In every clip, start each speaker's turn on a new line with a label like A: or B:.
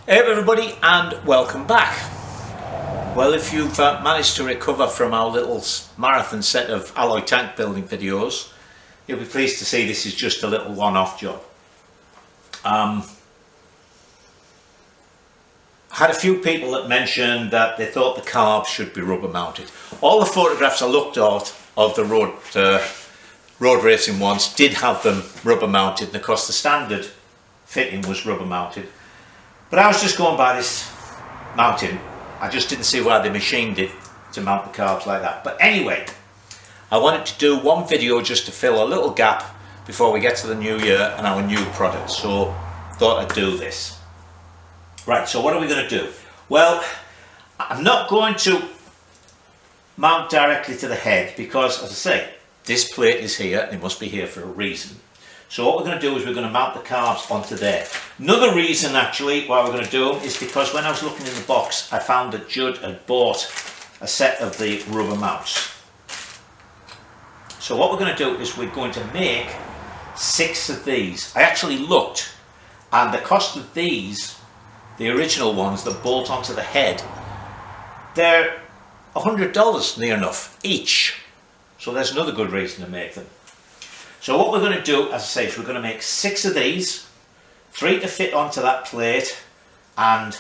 A: Hey everybody, and welcome back. Well, if you've managed to recover from our little marathon set of alloy tank building videos, you'll be pleased to see this is just a little one-off job. I had a few people that mentioned that they thought the carbs should be rubber mounted. All the photographs I looked at of the road racing ones did have them rubber mounted, and of course the standard fitting was rubber mounted. But I was just going by this mounting. I just didn't see why they machined it to mount the carbs like that. But anyway, I wanted to do one video just to fill a little gap before we get to the new year and our new product. So thought I'd do this. Right, so what are we going to do? Well, I'm not going to mount directly to the head because, as I say, this plate is here and it must be here for a reason. So what we're going to do is we're going to mount the carbs onto there. Another reason actually why we're going to do them is because when I was looking in the box, I found that Judd had bought a set of the rubber mounts. So what we're going to do is we're going to make 6 of these. I actually looked, and the cost of these, the original ones that bolt onto the head, they're $100 near enough each. So there's another good reason to make them. So what we're going to do, as I say, is we're going to make 6 of these, 3 to fit onto that plate and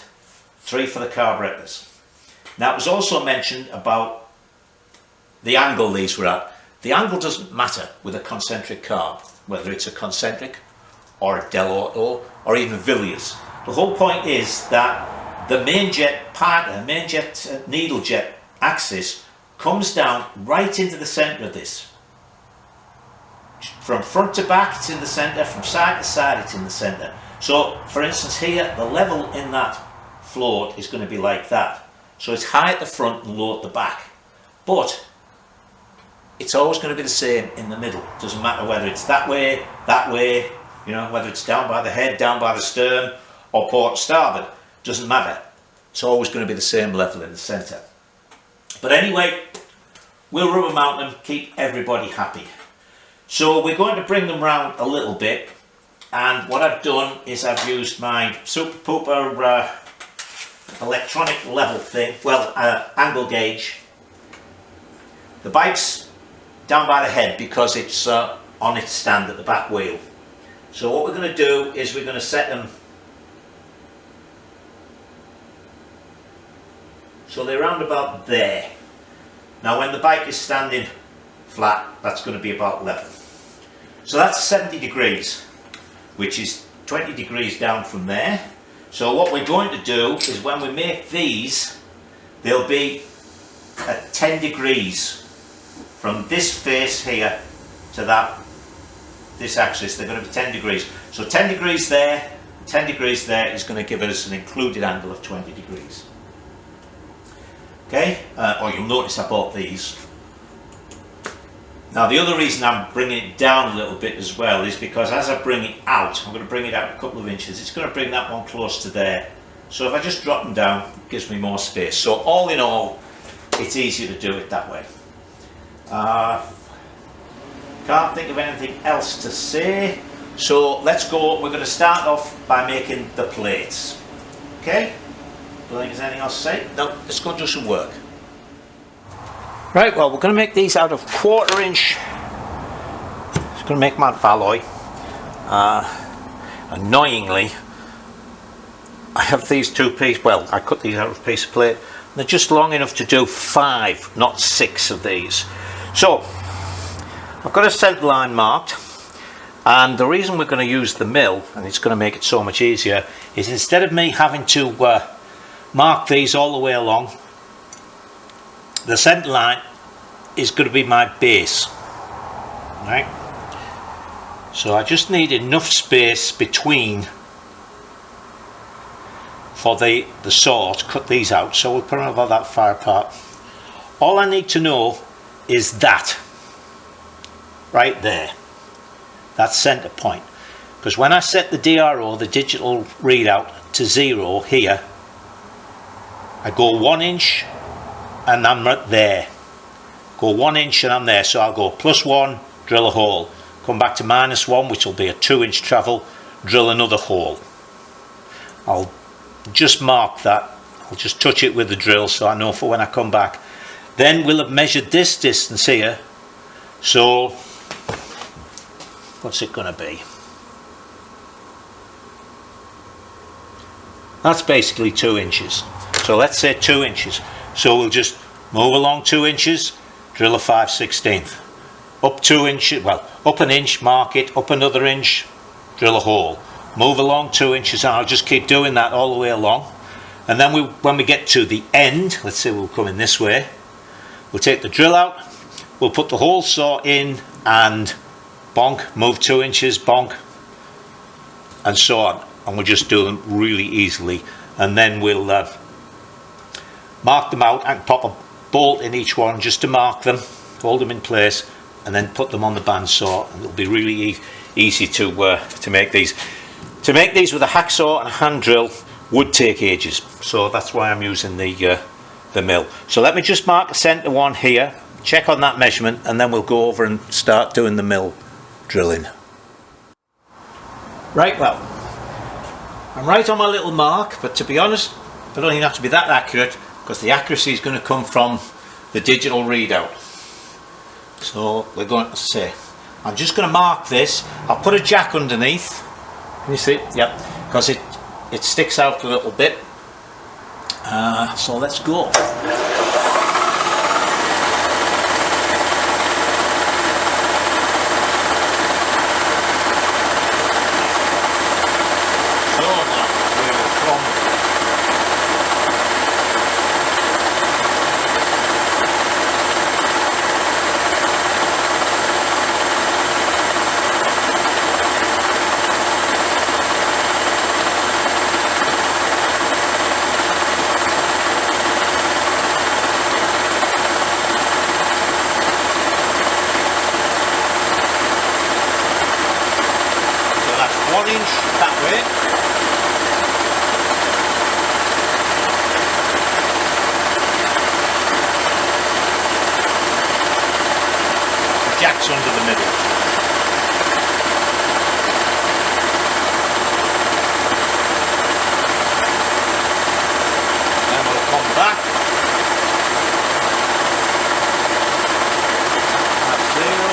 A: 3 for the carburetors. Now it was also mentioned about the angle these were at. The angle doesn't matter with a concentric carb, whether it's a concentric or a Del Auto or even Villiers. The whole point is that the main jet partner, main jet needle jet axis comes down right into the centre of this. From front to back it's in the centre, from side to side it's in the centre. So for instance here, the level in that float is going to be like that. So it's high at the front and low at the back. But it's always going to be the same in the middle. Doesn't matter whether it's that way, you know, whether it's down by the head, down by the stern or port starboard. Doesn't matter. It's always going to be the same level in the centre. But anyway, we'll rubber mount them, keep everybody happy. So we're going to bring them round a little bit, and what I've done is I've used my super pooper electronic level thing, angle gauge. The bike's down by the head because it's on its stand at the back wheel. So what we're going to do is we're going to set them so they're round about there. Now when the bike is standing flat, that's going to be about level. So that's 70 degrees, which is 20 degrees down from there. So what we're going to do is when we make these, they'll be at 10 degrees from this face here to this axis. They're going to be 10 degrees. So 10 degrees there, 10 degrees there is going to give us an included angle of 20 degrees. Okay, or you'll notice I bought these. Now the other reason I'm bringing it down a little bit as well is because as I bring it out, I'm going to bring it out a couple of inches, it's going to bring that one close to there. So if I just drop them down, it gives me more space. So all in all, it's easier to do it that way. Can't think of anything else to say. So let's go, we're going to start off by making the plates. Okay? Don't think there's anything else to say? No, let's go and do some work. Right, well, we're going to make these out of 1/4 inch. It's going to make them out of alloy. Annoyingly, I have these 2 pieces. Well, I cut these out of a piece of plate. They're just long enough to do 5, not 6 of these. So, I've got a centre line marked. And the reason we're going to use the mill, and it's going to make it so much easier, is instead of me having to mark these all the way along, the centre line is going to be my base. Right? So I just need enough space between for the saw to cut these out. So we'll put them about that far apart. All I need to know is that right there, that centre point. Because when I set the DRO, the digital readout, to 0 here, I go 1 inch and I'm right there. Go 1 inch and I'm there. So I'll go +1, drill a hole. Come back to -1, which will be a 2 inch travel, drill another hole. I'll just mark that. I'll just touch it with the drill so I know for when I come back. Then we'll have measured this distance here. So what's it going to be? That's basically 2 inches. So let's say 2 inches. So we'll just move along 2 inches, drill a 5/16. Up 2 inches, well, up an inch, mark it, up another inch, drill a hole. Move along 2 inches, and I'll just keep doing that all the way along. And then when we get to the end, let's say we'll come in this way, we'll take the drill out, we'll put the hole saw in and bonk, move 2 inches, bonk, and so on. And we'll just do them really easily. And then we'll mark them out and pop a bolt in each one just to mark them, hold them in place, and then put them on the bandsaw. And it'll be really easy to make these. To make these with a hacksaw and a hand drill would take ages. So that's why I'm using the mill. So let me just mark the centre one here, check on that measurement, and then we'll go over and start doing the mill drilling. Right, well, I'm right on my little mark, but to be honest, I don't even have to be that accurate, because the accuracy is going to come from the digital readout. So we're going to say, I'm just going to mark this. I'll put a jack underneath. Can you see? Yep, because it sticks out a little bit. So let's go. Jack's under the middle. Then we'll come back. That's 0.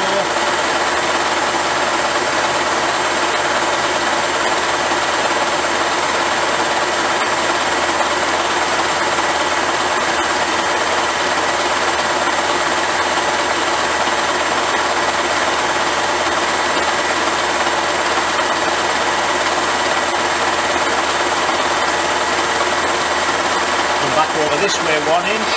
A: Over this way 1 inch.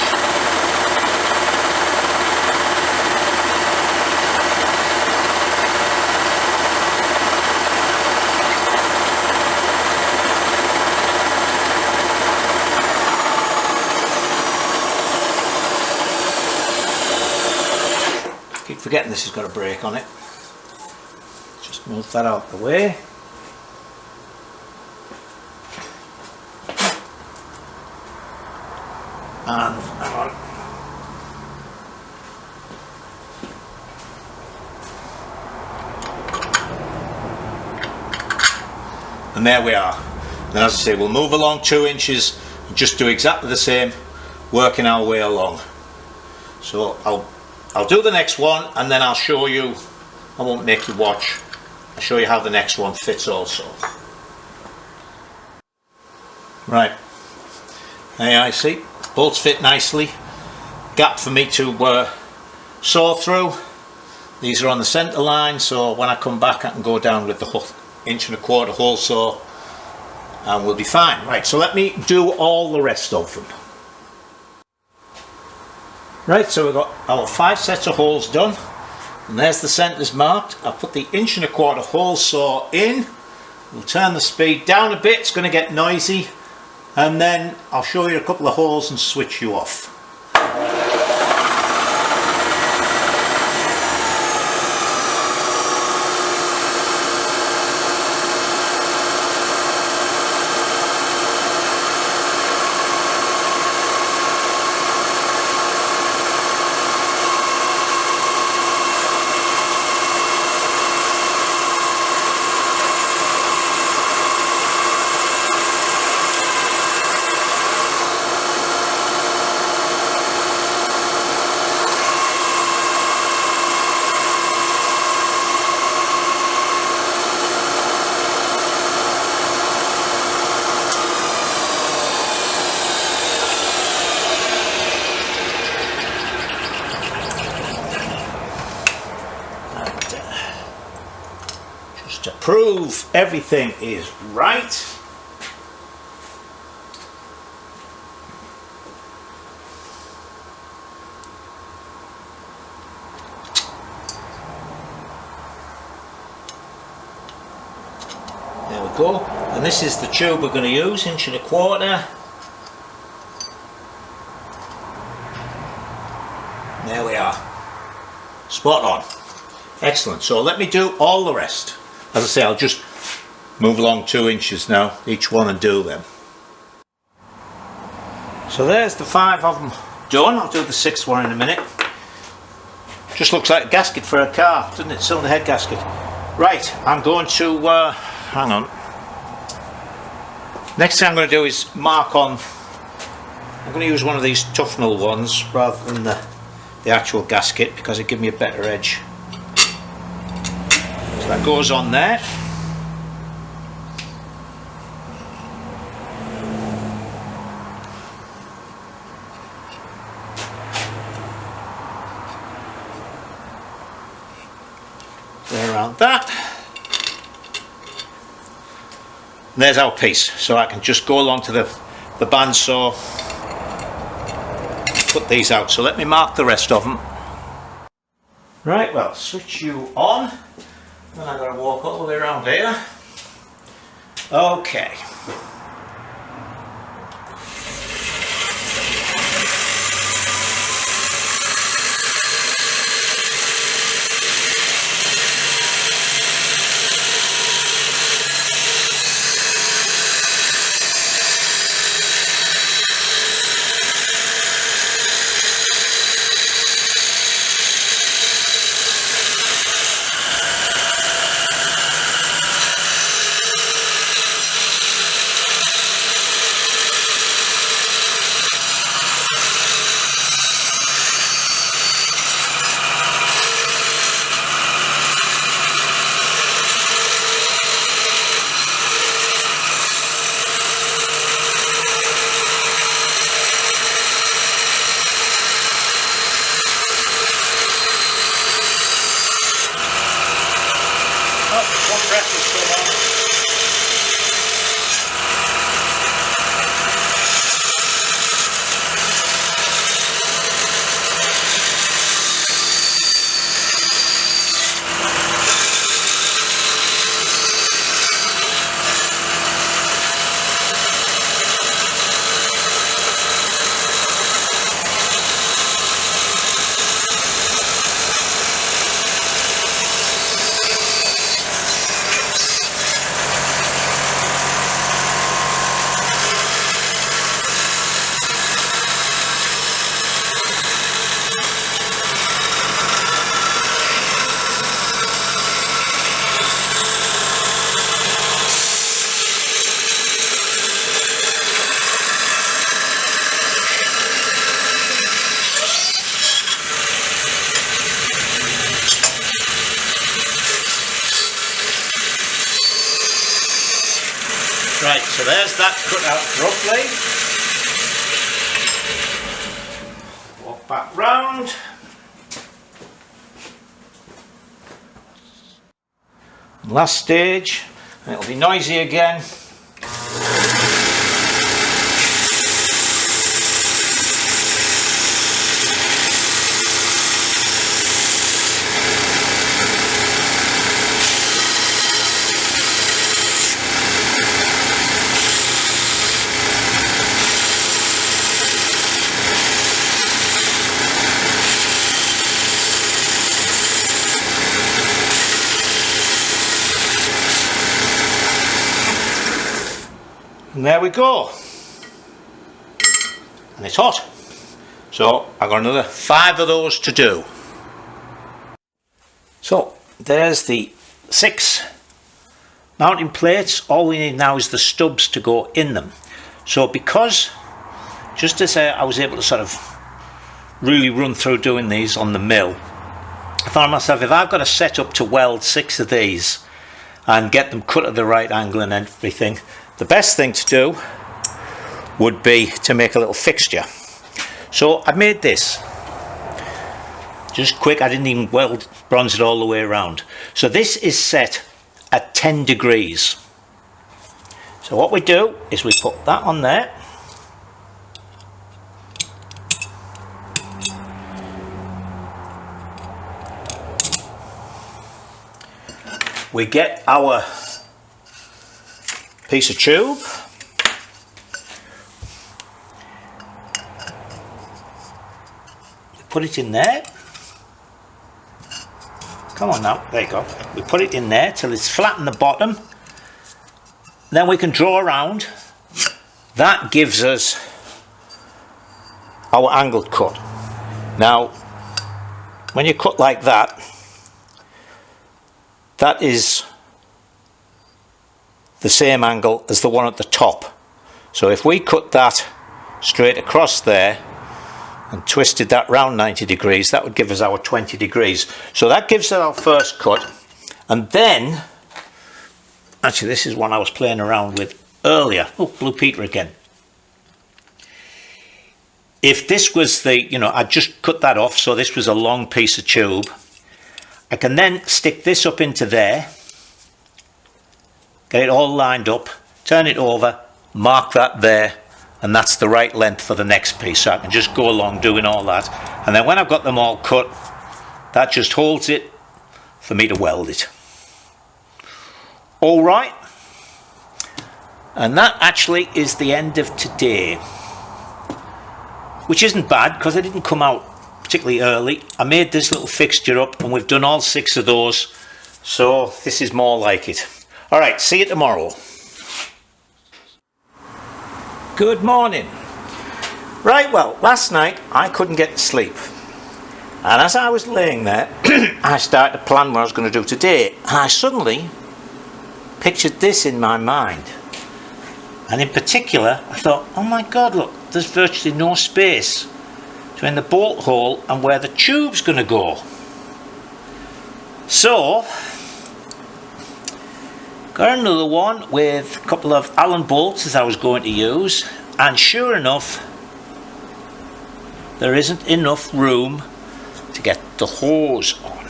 A: Keep forgetting this has got a brake on it. Just move that out the way. And hang on. And there we are. And as I say, we'll move along 2 inches and just do exactly the same, working our way along. So I'll do the next one, and then I'll show you. I won't make you watch. I'll show you how the next one fits also. Right. There I see. Bolts fit nicely. Gap for me to saw through. These are on the centre line, so when I come back I can go down with the 1.25 inch hole saw and we'll be fine. Right, so let me do all the rest of them. Right, so we've got our 5 sets of holes done, and there's the centres marked. I'll put the 1.25 inch hole saw in. We'll turn the speed down a bit, it's going to get noisy. And then I'll show you a couple of holes and switch you off. prove everything is right. There we go. And this is the tube we're going to use, 1.25 inches. There we are. Spot on. Excellent. So let me do all the rest. As I say, I'll just move along 2 inches now, each one, and do them. So there's the 5 of them done. I'll do the 6th one in a minute. Just looks like a gasket for a car, doesn't it? Cylinder head gasket. Right, I'm going to, hang on. Next thing I'm going to do is mark on. I'm going to use one of these Tufnell ones rather than the actual gasket, because it gives me a better edge. So that goes on there. There, around that. And there's our piece, so I can just go along to the bandsaw, put these out. So let me mark the rest of them. Right, well, switch you on, then I've got to walk all the way around here. Okay. Right, so there's that cut out roughly. Walk back round. Last stage, and it'll be noisy again. And there we go, and it's hot, so I've got another 5 of those to do. So there's the 6 mounting plates. All we need now is the stubs to go in them. So because, just to say, I was able to sort of really run through doing these on the mill, I found myself, if I've got to set up to weld 6 of these and get them cut at the right angle and everything, the best thing to do would be to make a little fixture. So I made this just quick. I didn't even weld bronze it all the way around. So this is set at 10 degrees. So what we do is we put that on there. We get our piece of tube. We put it in there. Come on now, there you go. We put it in there till it's flat in the bottom. Then we can draw around. That gives us our angled cut. Now, when you cut like that, that is the same angle as the one at the top. So if we cut that straight across there and twisted that round 90 degrees, that would give us our 20 degrees. So that gives us our first cut. And then, actually this is one I was playing around with earlier. Oh, Blue Peter again. If this was the, you know, I just cut that off, so this was a long piece of tube. I can then stick this up into there, get it all lined up, turn it over, mark that there, and that's the right length for the next piece. So I can just go along doing all that. And then when I've got them all cut, that just holds it for me to weld it. All right. And that actually is the end of today. Which isn't bad because it didn't come out particularly early. I made this little fixture up and we've done all 6 of those. So this is more like it. All right, see you tomorrow. Good morning. Right, well, last night I couldn't get to sleep. And as I was laying there, I started to plan what I was going to do today. And I suddenly pictured this in my mind. And in particular, I thought, oh my God, look, there's virtually no space between the bolt hole and where the tube's going to go. So, got another one with a couple of Allen bolts as I was going to use, and sure enough, there isn't enough room to get the hose on.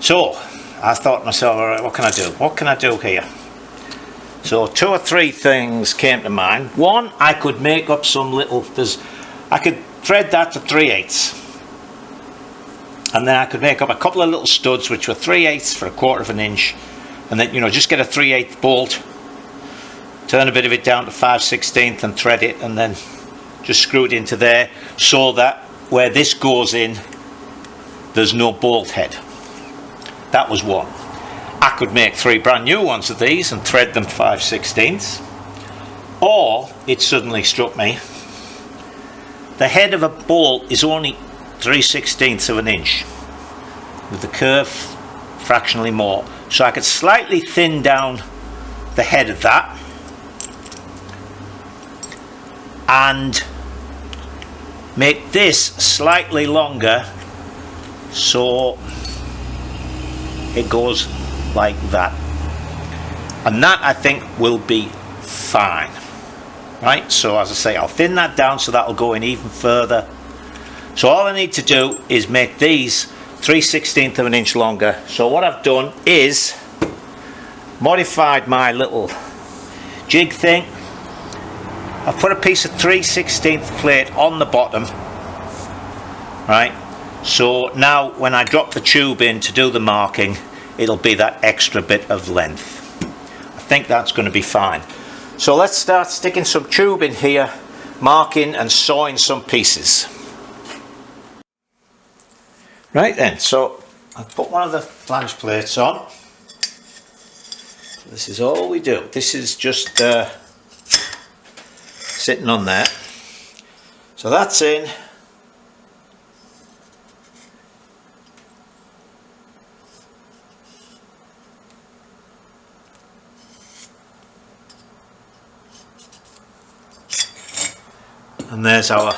A: So, I thought to myself, all right, what can I do? What can I do here? So 2 or 3 things came to mind. One, I could make up some little, I could thread that to 3/8. And then I could make up a couple of little studs which were 3/8 for 1/4 of an inch. And then, you know, just get a 3/8 bolt, turn a bit of it down to 5/16 and thread it, and then just screw it into there so that where this goes in, there's no bolt head. That was one. I could make 3 brand new ones of these and thread them 5/16. Or, it suddenly struck me, the head of a bolt is only 3/16 of an inch, with the curve fractionally more. So I could slightly thin down the head of that and make this slightly longer so it goes like that, and that I think will be fine. Right, so as I say, I'll thin that down so that'll go in even further. So all I need to do is make these 3/16 of an inch longer. So what I've done is modified my little jig thing. I've put a piece of 3/16 plate on the bottom, right, so now when I drop the tube in to do the marking, it'll be that extra bit of length. I think that's going to be fine. So let's start sticking some tube in here, marking and sawing some pieces. Right then, so I've put one of the flange plates on. This is all we do. This is just sitting on there. So that's in. And there's our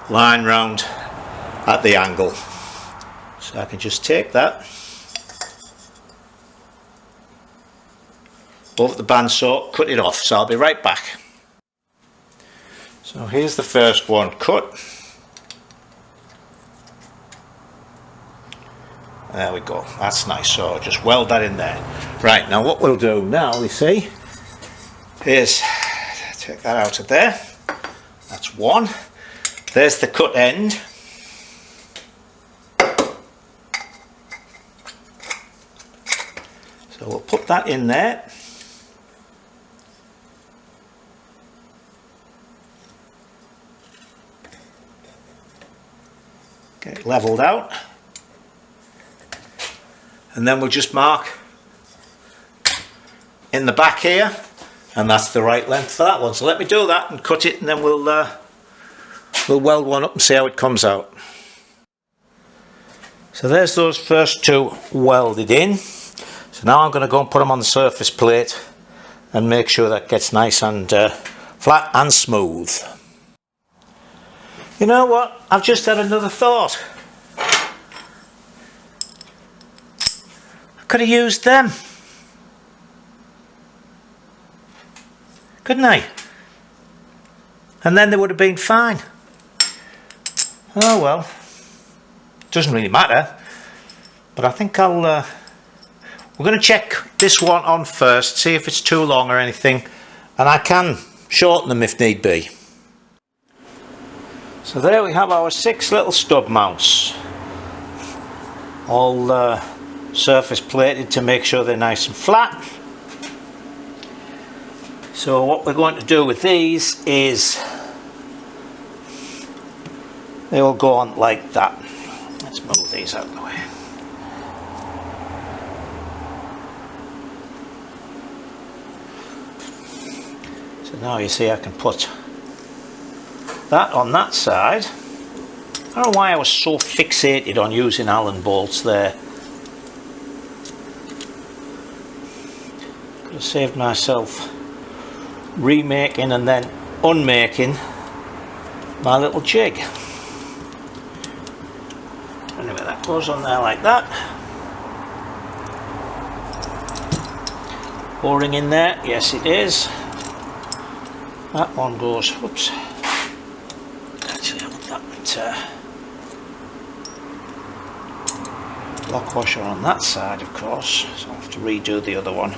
A: line round at the angle. So I can just take that over the bandsaw, cut it off. So I'll be right back. So here's the first one cut. There we go, that's nice. So just weld that in there. Right, now what we'll do now, you see, is take that out of there. That's one. There's the cut end. So we'll put that in there. Get it levelled out. And then we'll just mark in the back here, and that's the right length for that one. So let me do that and cut it, and then we'll weld one up and see how it comes out. So there's those first two welded in. So now I'm going to go and put them on the surface plate and make sure that gets nice and flat and smooth. You know what? I've just had another thought. I could have used them. Couldn't I? And then they would have been fine. Oh well. Doesn't really matter. But I think I'll... we're going to check this one on first, see if it's too long or anything. And I can shorten them if need be. So there we have our 6 little stub mounts. All surface plated to make sure they're nice and flat. So what we're going to do with these is they will go on like that. Let's move these out of the way. So now you see I can put that on that side. I don't know why I was so fixated on using Allen bolts there. Could have saved myself remaking and then unmaking my little jig. Anyway, that goes on there like that. O-ring in there, yes it is. That one goes, whoops. Actually I want that lock washer on that side, of course, so I'll have to redo the other one.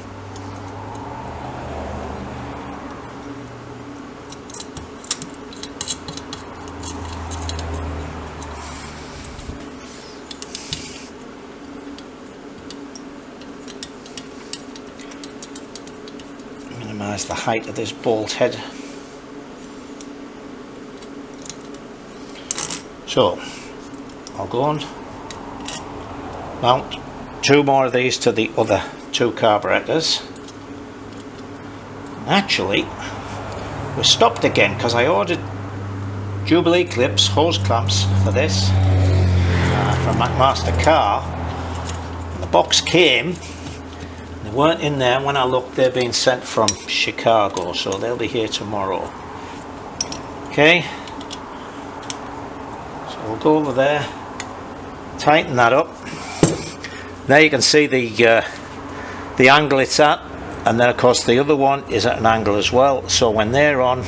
A: Minimise the height of this bolt head. So I'll go and mount 2 more of these to the other 2 carburetors. And actually we're stopped again because I ordered Jubilee clips, hose clamps for this from McMaster Car. And the box came, they weren't in there. When I looked, they're being sent from Chicago, so they'll be here tomorrow. Okay, so we'll go over there, tighten that up. Now you can see the angle it's at, and then of course the other one is at an angle as well, so when they're on,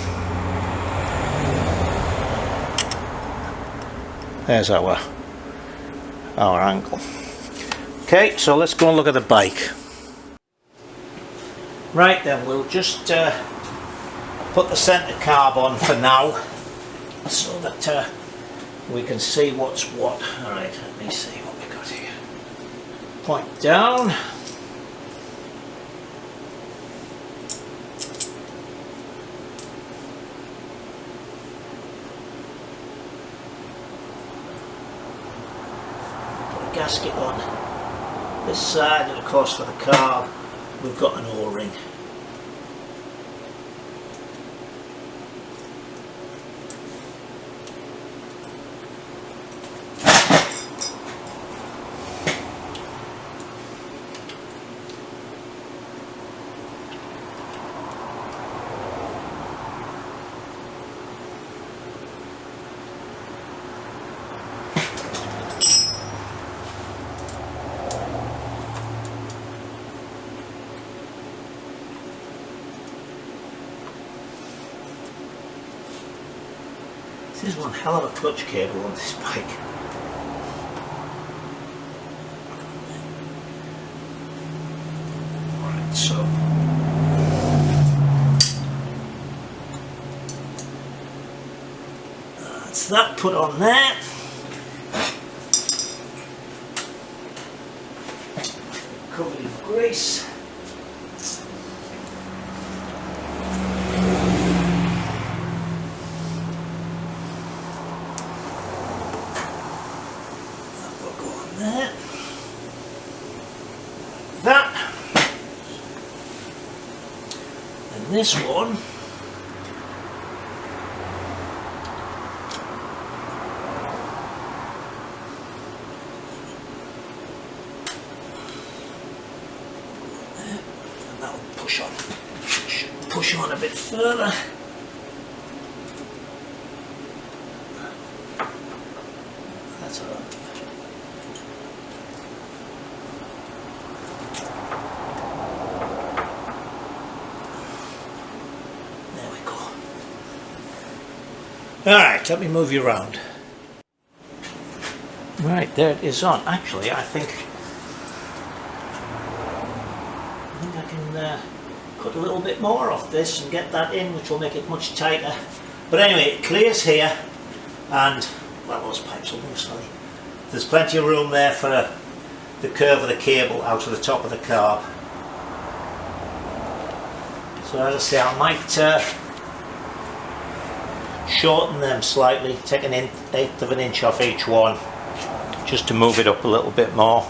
A: there's our angle. Okay, so let's go and look at the bike. Right then, we'll just put the centre carb on for now so that we can see what's what. Alright, let me see what we got here. Point down. Put a gasket on this side, and of course for the carb we've got an O-ring. This is one hell of a clutch cable on this bike. so. That's that put on there. Covered in grease. That will go on there. That. And this one. Push on a bit further. That's all right. There we go. Alright, let me move you around. Right, there it is on. Actually, I think I can cut a little bit more off this and get that in, which will make it much tighter. But anyway, it clears here, and well, those pipes will move slightly. There's plenty of room there for the curve of the cable out to the top of the carb. So as I say, I might shorten them slightly, take an eighth of an inch off each one, just to move it up a little bit more.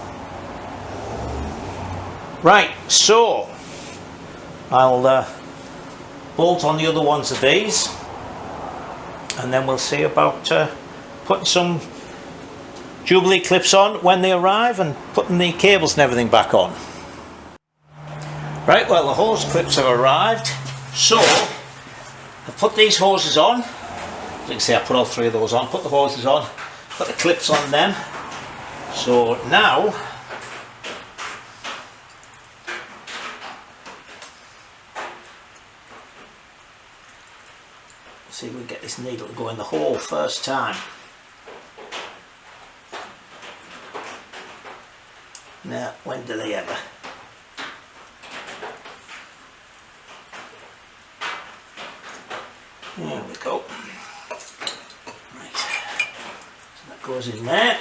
A: Right, so I'll bolt on the other ones of these, and then we'll see about putting some Jubilee clips on when they arrive and putting the cables and everything back on. Right, well, the hose clips have arrived, so I've put these hoses on. As you can see, I put all three of those on, put the hoses on, put the clips on them. So now see if we can get this needle to go in the hole first time. Now, when do they ever? There we go. Right, so that goes in there.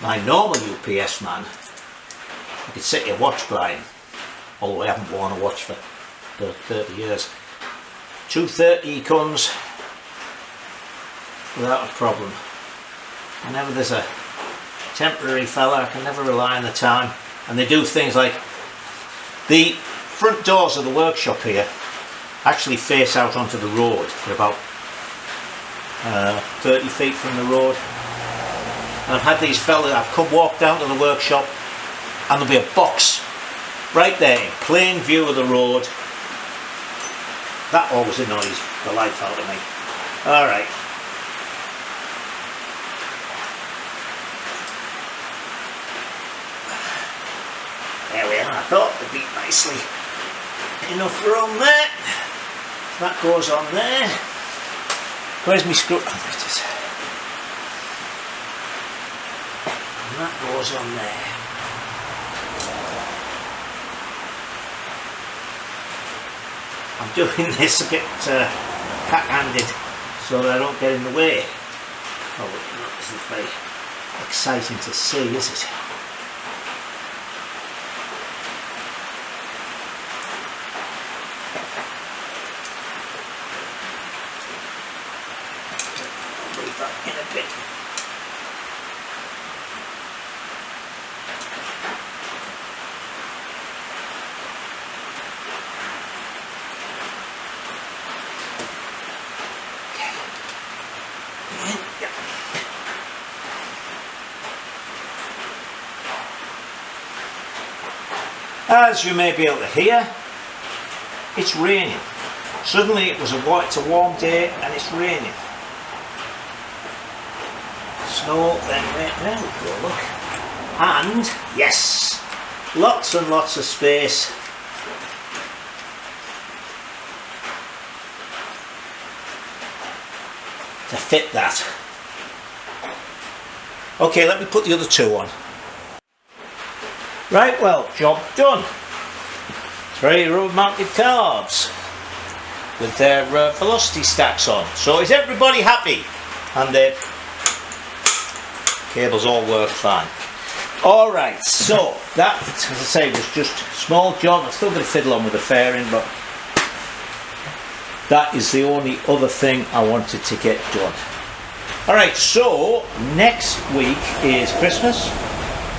A: My normal UPS man, you could sit your watch by him, although I haven't worn a watch for 30 years. 2:30 he comes without a problem. Whenever there's a temporary fella, I can never rely on the time. And they do things like, the front doors of the workshop here actually face out onto the road. They're about 30 feet from the road. And I've had these fellas, I've come walk down to the workshop and there'll be a box right there in plain view of the road. That always annoys the life out of me. Alright. There we are, I thought they'd be nicely enough room there. That goes on there. Where's my screw? Oh, there it is. That goes on there. I'm doing this a bit cat-handed so that I don't get in the way. Oh, this is very exciting to see, is it? I'll leave that in a bit. As you may be able to hear, it's raining. Suddenly it's a warm day and it's raining. Snow, then rain. There we go, look. And yes, lots and lots of space to fit that. Okay, let me put the other two on. Right, well, job done. 3 rubber mounted carbs with their velocity stacks on. So is everybody happy? And the cables all work fine. Alright, so that, as I say, was just a small job. I'm still going to fiddle on with the fairing, but that is the only other thing I wanted to get done. Alright, so next week is Christmas.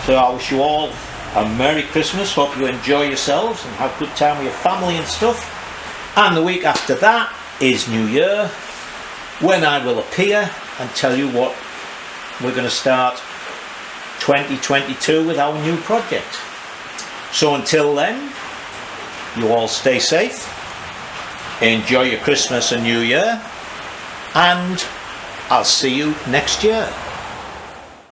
A: So I wish you all a Merry Christmas. Hope you enjoy yourselves and have a good time with your family and stuff. And the week after that is New Year, when I will appear and tell you what we're going to start 2022 with our new project. So until then, you all stay safe, enjoy your Christmas and New Year, and I'll see you next year.